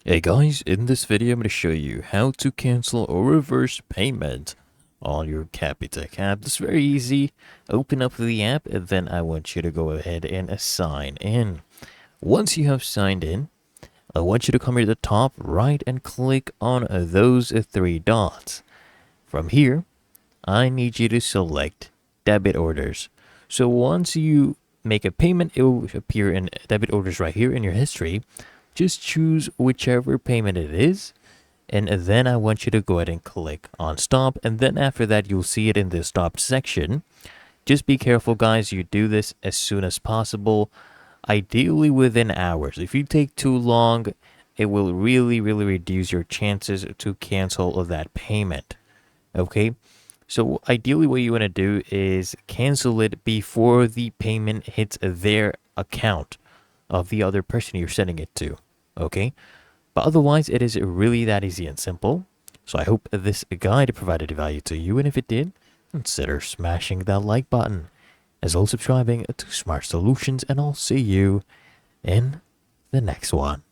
Hey guys, in this video I'm going to show you how to cancel or reverse payment on your Capitec app. It's very easy. Open up the app and then I want you to go ahead and sign in. Once you have signed in, I want you to come here to the top right and click on those three dots. From here, I need you to select debit orders. So once you make a payment, it will appear in debit orders right here in your history. Just choose whichever payment it is, and then I want you to go ahead and click on stop, and then after that you'll see it in the stop section. Just be careful guys, you do this as soon as possible, ideally within hours. If you take too long, it will really reduce your chances to cancel that payment. Okay, so ideally what you want to do is cancel it before the payment hits their account of the other person you're sending it to. Okay, but otherwise it is really that easy and simple. So I hope this guide provided value to you, and if it did, consider smashing that like button as well as subscribing to Smart Solutions, and I'll see you in the next one.